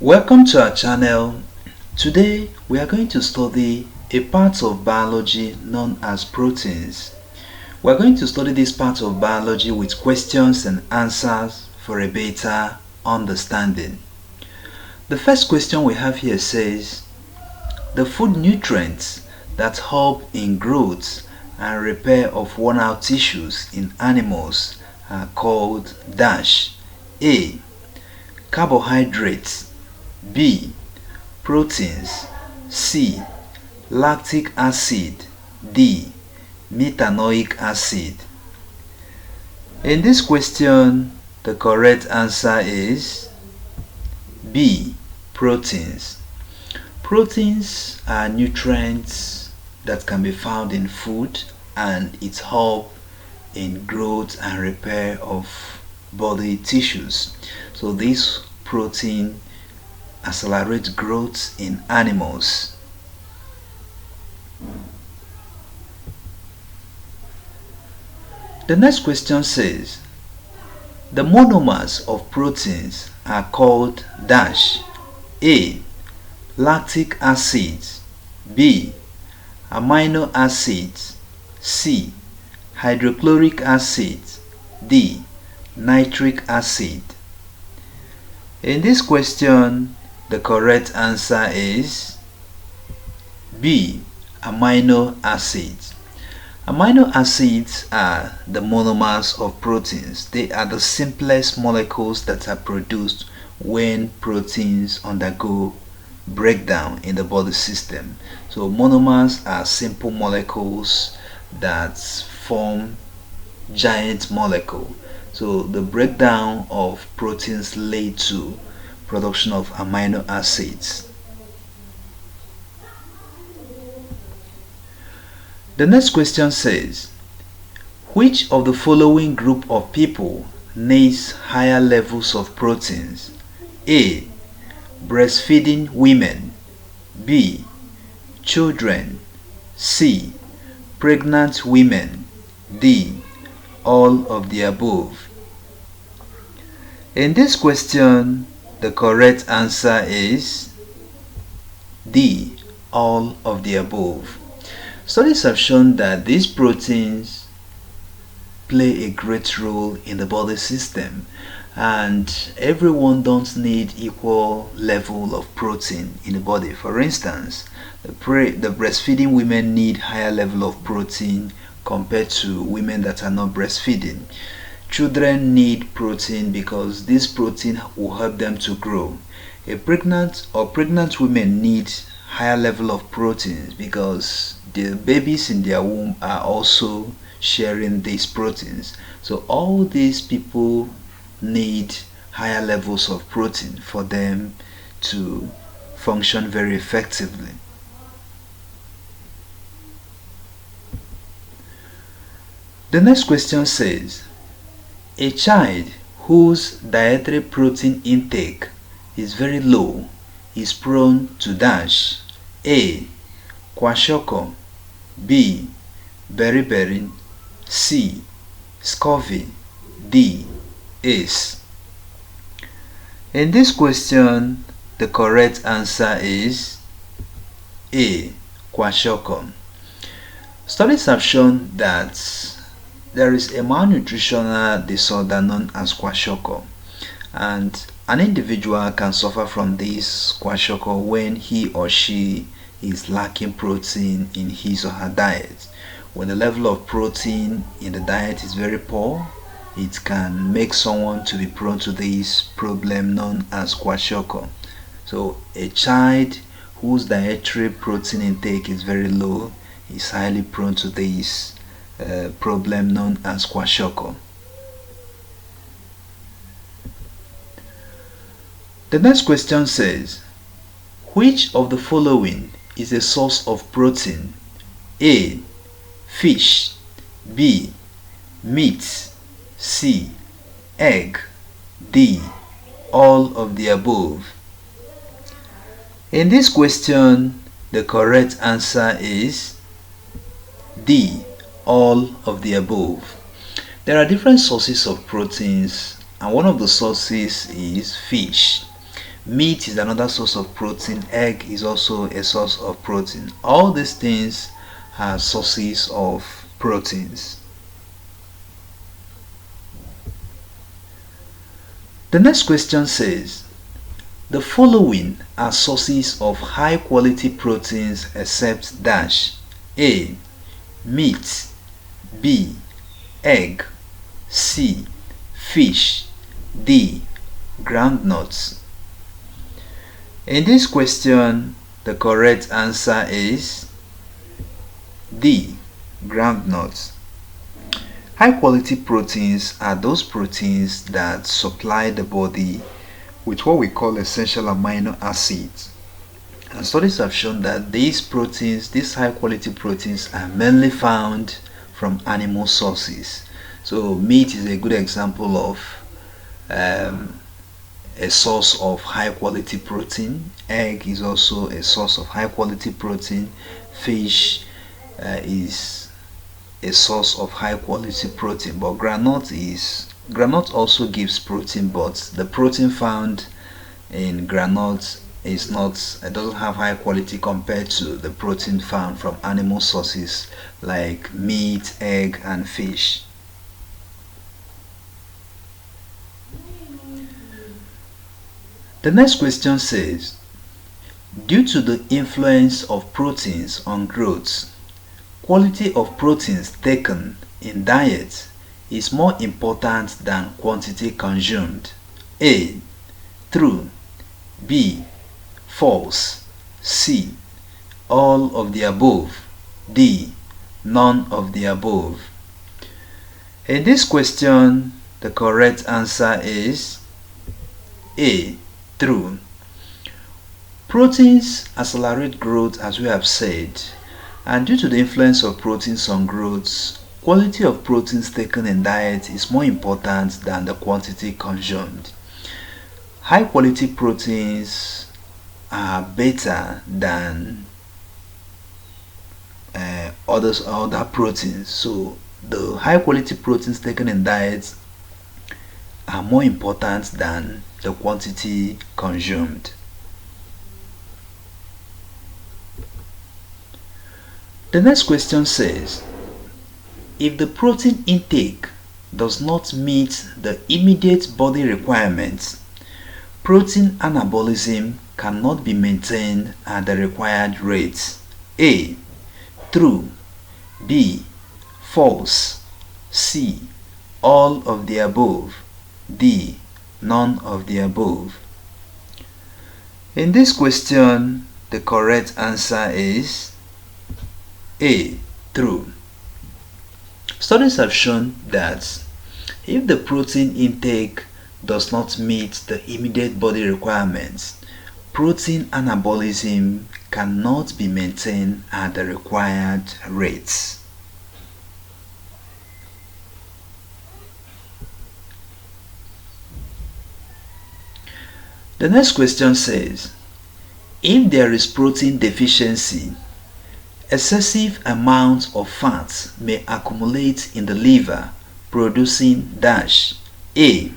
Welcome to our channel. Today we are going to study a part of biology known as proteins. We are going to study this part of biology with questions and answers for a better understanding. The first question we have here says, the food nutrients that help in growth and repair of worn out tissues in animals are called dash. A. Carbohydrates. B. Proteins. C. Lactic acid. D. Methanoic acid. In this question, the correct answer is B. Proteins. Proteins are nutrients that can be found in food, and it helps in growth and repair of body tissues. So this protein accelerates growth in animals. The next question says, the monomers of proteins are called dash. A. Lactic acids. B. Amino acids. C. Hydrochloric acid. D. Nitric acid. In this question, the correct answer is B. Amino acids. Amino acids are the monomers of proteins. They are the simplest molecules that are produced when proteins undergo breakdown in the body system. So monomers are simple molecules that form giant molecule. So the breakdown of proteins lead to production of amino acids. The next question says, which of the following group of people needs higher levels of proteins? A. Breastfeeding women. B. Children. C. Pregnant women. D. All of the above. In this question, the correct answer is D. All of the above. Studies have shown that these proteins play a great role in the body system, and everyone don't need equal level of protein in the body. For instance, the breastfeeding women need higher level of protein compared to women that are not breastfeeding. Children need protein because this protein will help them to grow. Pregnant women need higher level of proteins because the babies in their womb are also sharing these proteins. So all these people need higher levels of protein for them to function very effectively. The next question says, a child whose dietary protein intake is very low is prone to dash. A. Kwashiorkor. B. Beriberi. C. Scurvy. D. ACE. In this question, the correct answer is A. Kwashiorkor. Studies have shown that there is a malnutritional disorder known as kwashiorkor, and an individual can suffer from this kwashiorkor when he or she is lacking protein in his or her diet. When the level of protein in the diet is very poor, it can make someone to be prone to this problem known as kwashiorkor. So a child whose dietary protein intake is very low is highly prone to this problem known as kwashiorkor. The next question says, which of the following is a source of protein? A. Fish. B. Meat. C. Egg. D. All of the above. In this question, the correct answer is D. All of the above. There are different sources of proteins, and one of the sources is fish. Meat is another source of protein. Egg is also a source of protein. All these things are sources of proteins. The next question says, the following are sources of high quality proteins except dash. A. Meat. B. Egg. C. Fish. D. Groundnuts. In this question, the correct answer is D. Groundnuts. High quality proteins are those proteins that supply the body with what we call essential amino acids. And studies have shown that these proteins, these high quality proteins, are mainly found from animal sources. So meat is a good example of a source of high quality protein. Egg is also a source of high quality protein. Fish is a source of high quality protein, but granite also gives protein, but the protein found in granite is not, it doesn't have high quality compared to the protein found from animal sources like meat, egg and fish. The next question says, due to the influence of proteins on growth, quality of proteins taken in diet is more important than quantity consumed. A. True. B. False. C. All of the above. D. None of the above. In this question, the correct answer is A. True. Proteins accelerate growth, as we have said, and due to the influence of proteins on growth, quality of proteins taken in diet is more important than the quantity consumed. High quality proteins are better than other proteins. So the high quality proteins taken in diet are more important than the quantity consumed. The next question says, if the protein intake does not meet the immediate body requirements, protein anabolism cannot be maintained at the required rates. A. True. B. False. C. All of the above. D. None of the above. In this question, the correct answer is A. True. Studies have shown that if the protein intake does not meet the immediate body requirements, protein anabolism cannot be maintained at the required rates. The next question says, if there is protein deficiency, excessive amounts of fat may accumulate in the liver, producing dash. A.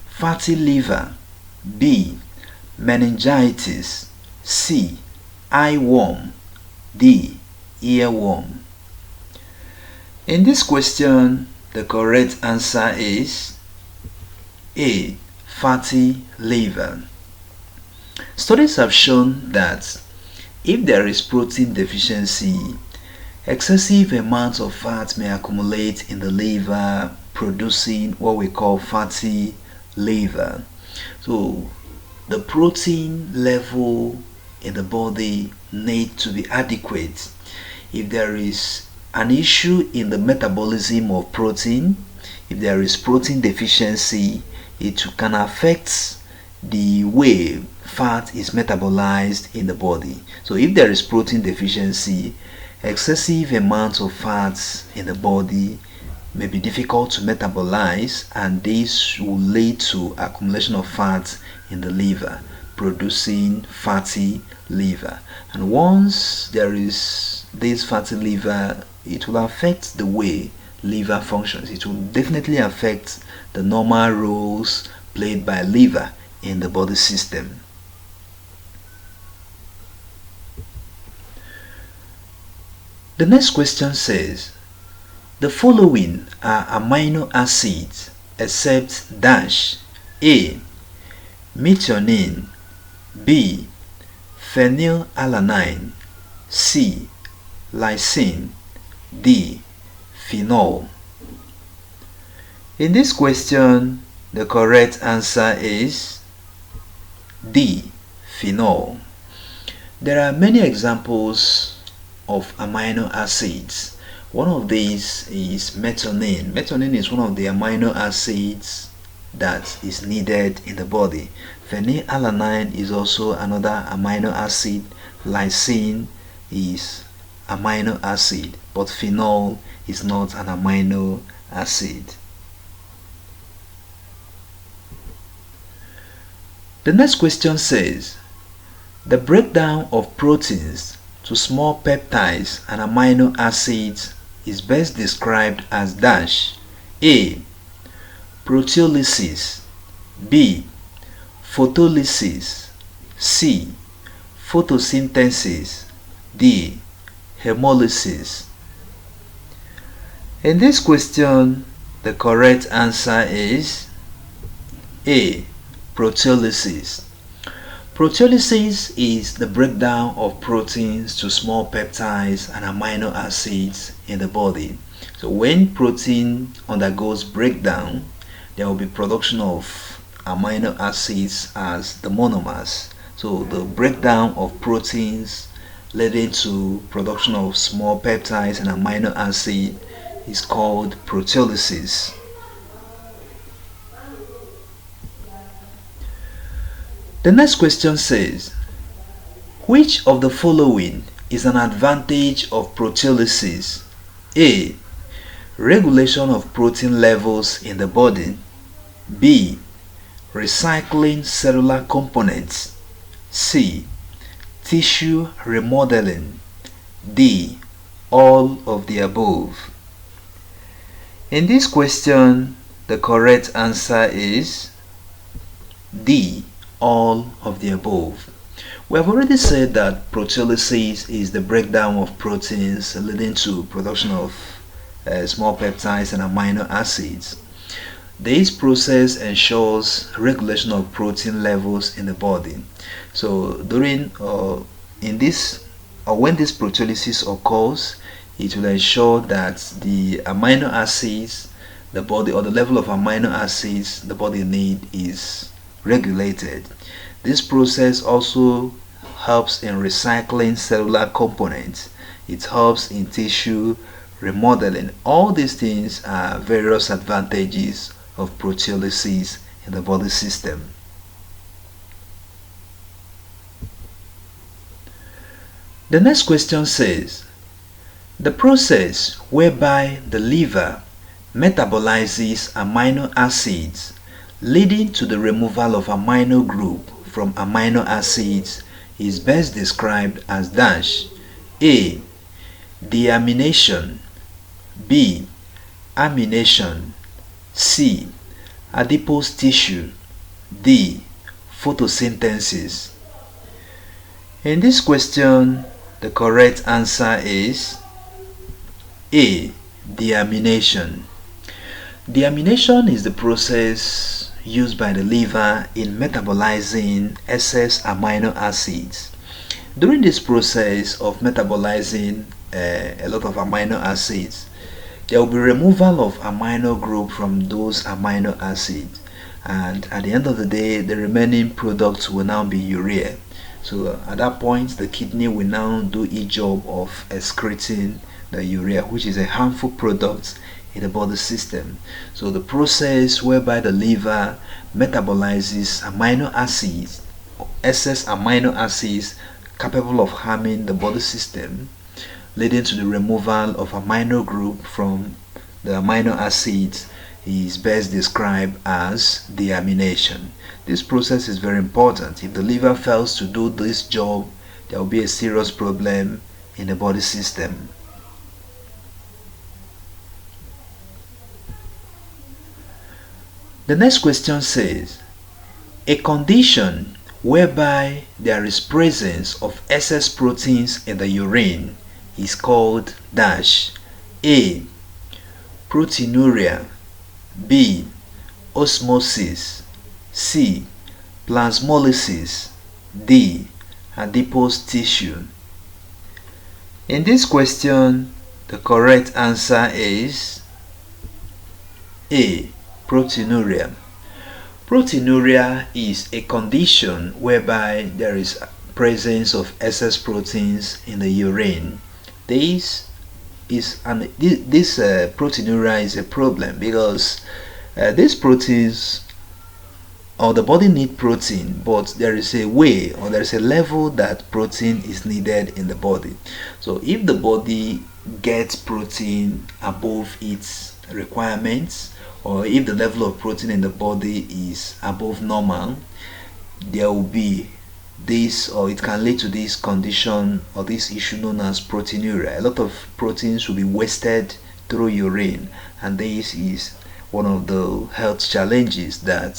Fatty liver. B. Meningitis. C. Eye worm. D. Earworm. In this question, the correct answer is A. Fatty liver. Studies have shown that if there is protein deficiency, excessive amounts of fat may accumulate in the liver, producing what we call fatty liver. So the protein level in the body need to be adequate. If there is an issue in the metabolism of protein, if there is protein deficiency, it can affect the way fat is metabolized in the body. So if there is protein deficiency, excessive amounts of fats in the body may be difficult to metabolize, and this will lead to accumulation of fat in the liver, producing fatty liver. And once there is this fatty liver, it will affect the way liver functions. It will definitely affect the normal roles played by liver in the body system. The next question says, the following are amino acids except dash. A. Methionine. B. Phenylalanine. C. Lysine. D. Phenol. In this question, the correct answer is D. Phenol. There are many examples of amino acids. One of these is methionine. Methionine is one of the amino acids that is needed in the body. Phenylalanine is also another amino acid. Lysine is amino acid, but phenol is not an amino acid. The next question says, the breakdown of proteins to small peptides and amino acids is best described as dash. A. Proteolysis. B. Photolysis. C. Photosynthesis. D. Hemolysis. In this question, the correct answer is A. Proteolysis. Proteolysis is the breakdown of proteins to small peptides and amino acids in the body. So when protein undergoes breakdown, there will be production of amino acids as the monomers. So the breakdown of proteins leading to production of small peptides and amino acid is called proteolysis. The next question says, which of the following is an advantage of proteolysis? A. Regulation of protein levels in the body. B. Recycling cellular components. C. Tissue remodeling. D. All of the above. In this question, the correct answer is D. All of the above. We have already said that proteolysis is the breakdown of proteins leading to production of small peptides and amino acids. This process ensures regulation of protein levels in the body. So when this proteolysis occurs, it will ensure that the amino acids the body or the level of amino acids the body need is regulated. This process also helps in recycling cellular components. It helps in tissue remodeling. All these things are various advantages of proteolysis in the body system. The next question says, the process whereby the liver metabolizes amino acids leading to the removal of amino group from amino acids is best described as dash. A. Deamination. B. Amination. C. Adipose tissue. D. Photosynthesis. In this question, the correct answer is A. Deamination. Deamination is the process used by the liver in metabolizing excess amino acids. During this process of metabolizing a lot of amino acids, there will be removal of amino group from those amino acids, and at the end of the day, the remaining products will now be urea. So at that point, the kidney will now do its job of excreting the urea, which is a harmful product in the body system. So the process whereby the liver metabolizes amino acids, excess amino acids capable of harming the body system, leading to the removal of amino group from the amino acids, is best described as deamination. This process is very important. If the liver fails to do this job, there will be a serious problem in the body system. The next question says, a condition whereby there is presence of excess proteins in the urine is called dash. A. Proteinuria. B. Osmosis. C. Plasmolysis. D. Adipose tissue. In this question, the correct answer is A. Proteinuria. Proteinuria is a condition whereby there is presence of excess proteins in the urine. This proteinuria is a problem because these proteins, or the body need protein, but there is a way, or there is a level that protein is needed in the body. So if the body gets protein above its requirements, or if the level of protein in the body is above normal, there will be this, or it can lead to this condition or this issue known as proteinuria. A lot of proteins will be wasted through urine, and this is one of the health challenges that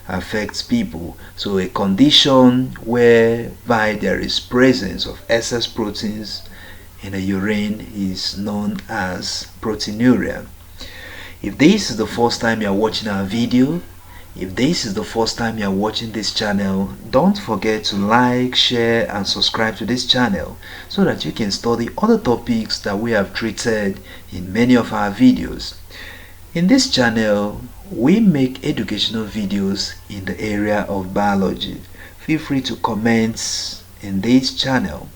affects people. So a condition whereby there is presence of excess proteins in the urine is known as proteinuria. If this is the first time you are watching our video, if this is the first time you are watching this channel, don't forget to like, share and subscribe to this channel so that you can study other topics that we have treated in many of our videos. In this channel, we make educational videos in the area of biology. Feel free to comment in this channel.